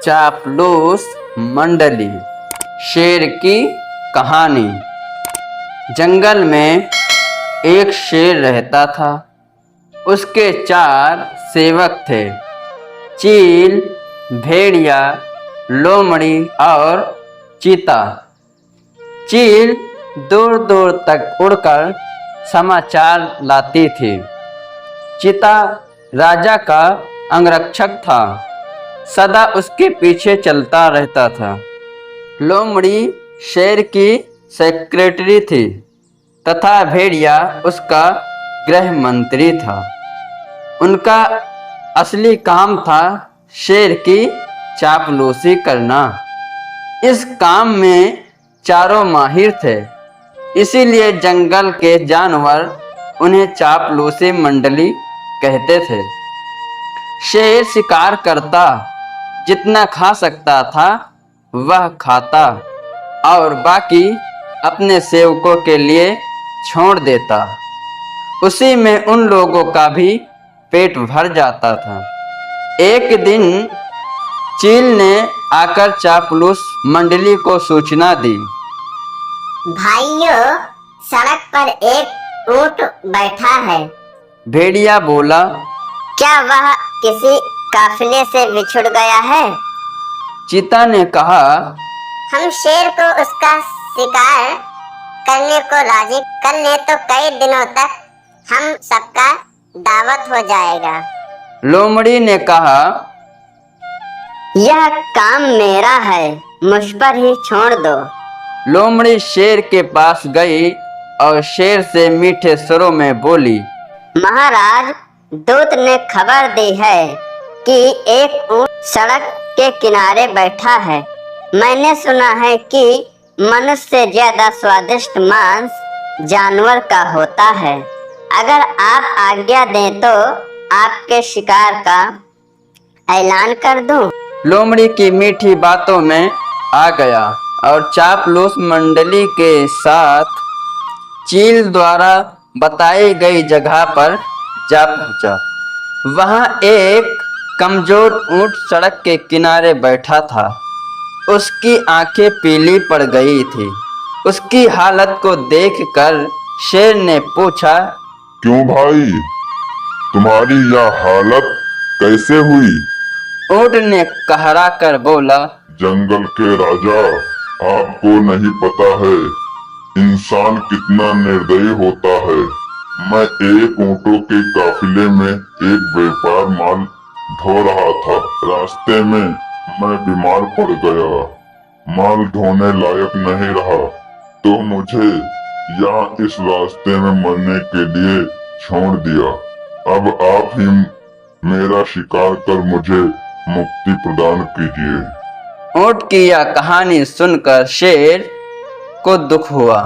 चापलूस मंडली। शेर की कहानी। जंगल में एक शेर रहता था। उसके 4 सेवक थे, चील, भेड़िया, लोमड़ी और चीता। चील दूर दूर तक उड़कर समाचार लाती थी। चीता राजा का अंगरक्षक था, सदा उसके पीछे चलता रहता था। लोमड़ी शेर की सेक्रेटरी थी तथा भेड़िया उसका गृह मंत्री था। उनका असली काम था शेर की चापलूसी करना। इस काम में चारों माहिर थे, इसीलिए जंगल के जानवर उन्हें चापलूसी मंडली कहते थे। शेर शिकार करता, जितना खा सकता था वह खाता और बाकी अपने सेवकों के लिए छोड़ देता। उसी में उन लोगों का भी पेट भर जाता था। एक दिन चील ने आकर चापलूस मंडली को सूचना दी। भाइयों, सड़क पर एक ऊंट बैठा है। भेड़िया बोला, क्या वह किसी काफिले से बिछुड़ गया है? चीता ने कहा, हम शेर को उसका शिकार करने को राजी कर ले तो कई दिनों तक हम सबका दावत हो जाएगा। लोमड़ी ने कहा, यह काम मेरा है, मुझ पर ही छोड़ दो। लोमड़ी शेर के पास गई और शेर से मीठे स्वरों में बोली, महाराज, दूत ने खबर दी है कि एक ऊंट सड़क के किनारे बैठा है। मैंने सुना है कि मनुष्य से ज्यादा स्वादिष्ट मांस जानवर का होता है। अगर आप आज्ञा दें तो आपके शिकार का ऐलान कर दूं। लोमड़ी की मीठी बातों में आ गया और चापलूस मंडली के साथ चील द्वारा बताई गई जगह पर जा पहुंचा। वहां एक कमजोर ऊंट सड़क के किनारे बैठा था। उसकी आंखें पीली पड़ गई थी। उसकी हालत को देखकर शेर ने पूछा, क्यों भाई, तुम्हारी यह हालत कैसे हुई? ऊंट ने कहरा कर बोला, जंगल के राजा, आपको नहीं पता है इंसान कितना निर्दयी होता है। मैं एक ऊंटों के काफिले में एक व्यापार माल ढो रहा था। रास्ते में मैं बीमार पड़ गया, माल ढोने लायक नहीं रहा, तो मुझे यहाँ इस रास्ते में मरने के लिए छोड़ दिया। अब आप ही मेरा शिकार कर मुझे मुक्ति प्रदान कीजिए। ऊंट की यह कहानी सुनकर शेर को दुख हुआ।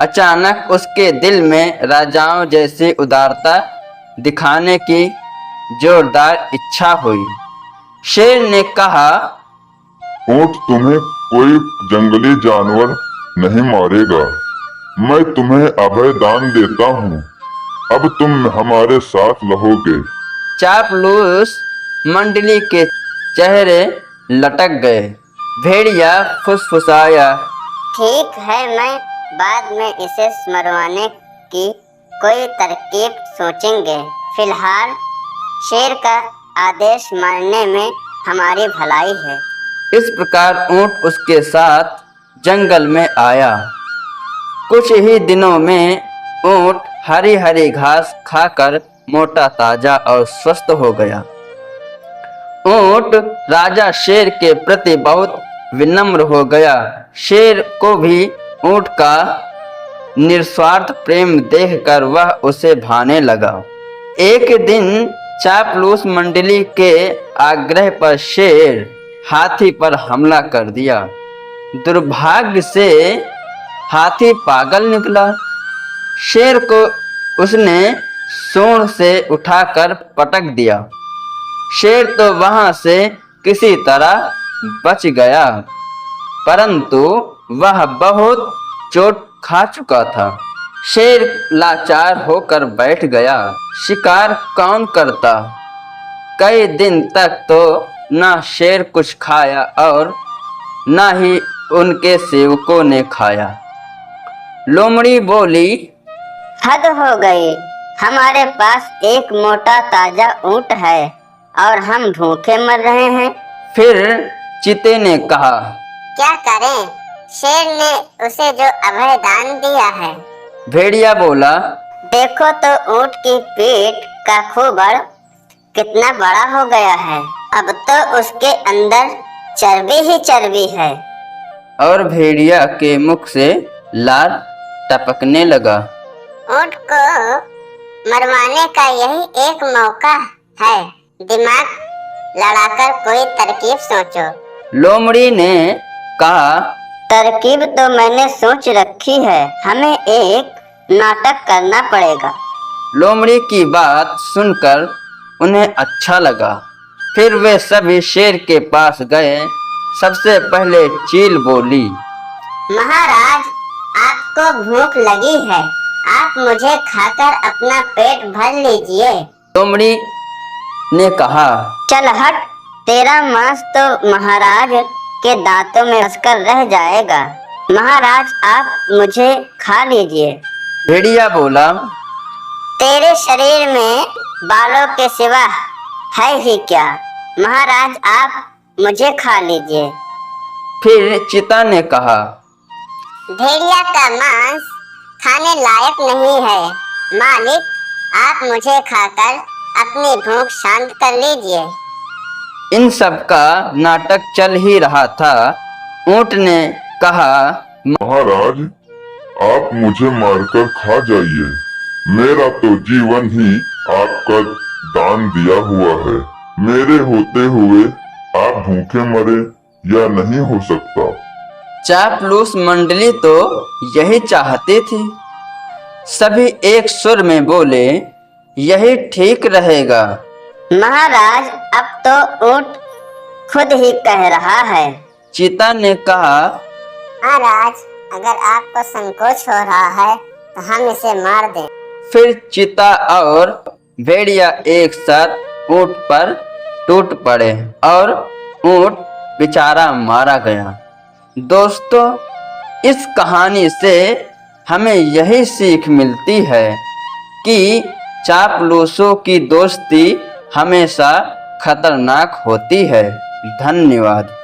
अचानक उसके दिल में राजाओं जैसी उदारता दिखाने की जोरदार इच्छा हुई। शेर ने कहा, ऊंट तुम्हें कोई जंगली जानवर नहीं मारेगा। मैं तुम्हें अभय दान देता हूँ। अब तुम हमारे साथ रहोगे। चापलूस मंडली के चेहरे लटक गए। भेड़िया फुसफुसाया, ठीक है, मैं बाद में इसे मरवाने की कोई तरकीब सोचेंगे। फिलहाल शेर का आदेश मानने में हमारी भलाई है। इस प्रकार ऊंट उसके साथ जंगल में आया। कुछ ही दिनों में ऊंट हरी हरी घास खाकर मोटा ताजा और स्वस्थ हो गया। ऊंट राजा शेर के प्रति बहुत विनम्र हो गया। शेर को भी ऊंट का निस्वार्थ प्रेम देखकर वह उसे भाने लगा। एक दिन चापलूस मंडली के आग्रह पर शेर हाथी पर हमला कर दिया। दुर्भाग्य से हाथी पागल निकला। शेर को उसने सूंड से उठाकर पटक दिया। शेर तो वहां से किसी तरह बच गया, परंतु वह बहुत चोट खा चुका था। शेर लाचार होकर बैठ गया। शिकार कौन करता? कई दिन तक तो ना शेर कुछ खाया और ना ही उनके सेवकों ने खाया। लोमड़ी बोली, हद हो गई, हमारे पास एक मोटा ताजा ऊंट है और हम भूखे मर रहे हैं। फिर चीते ने कहा, क्या करें, शेर ने उसे जो अभय दान दिया है। भेड़िया बोला, देखो तो ऊंट की पीठ का खोबर कितना बड़ा हो गया है, अब तो उसके अंदर चर्बी ही चर्बी है। और भेड़िया के मुख से लार टपकने लगा। ऊंट को मरवाने का यही एक मौका है, दिमाग लड़ाकर कोई तरकीब सोचो। लोमड़ी ने कहा, तरकीब तो मैंने सोच रखी है, हमें एक नाटक करना पड़ेगा। लोमड़ी की बात सुनकर उन्हें अच्छा लगा। फिर वे सभी शेर के पास गए। सबसे पहले चील बोली, महाराज, आपको भूख लगी है, आप मुझे खाकर अपना पेट भर लीजिए। लोमड़ी ने कहा, चल हट, तेरा मांस तो महाराज के दांतों में फंसकर रह जाएगा। महाराज, आप मुझे खा लीजिए। भेड़िया बोला, तेरे शरीर में बालों के सिवा है ही क्या, महाराज आप मुझे खा लीजिए। फिर चीता ने कहा, भेड़िया का मांस खाने लायक नहीं है, मालिक आप मुझे खाकर अपनी भूख शांत कर लीजिए। इन सब का नाटक चल ही रहा था। ऊंट ने कहा, महाराज, आप मुझे मारकर खा जाइए, मेरा तो जीवन ही आपका दान दिया हुआ है, मेरे होते हुए आप भूखे मरे या नहीं हो सकता। चापलूस मंडली तो यही चाहती थी। सभी एक सुर में बोले, यही ठीक रहेगा। महाराज, अब तो ऊंट खुद ही कह रहा है। चीता ने कहा, महाराज, अगर आपको संकोच हो रहा है तो हम इसे मार दें। फिर चीता और भेड़िया एक साथ ऊंट पर टूट पड़े और ऊंट बेचारा मारा गया। दोस्तों, इस कहानी से हमें यही सीख मिलती है कि चापलूसों की दोस्ती हमेशा खतरनाक होती है। धन्यवाद।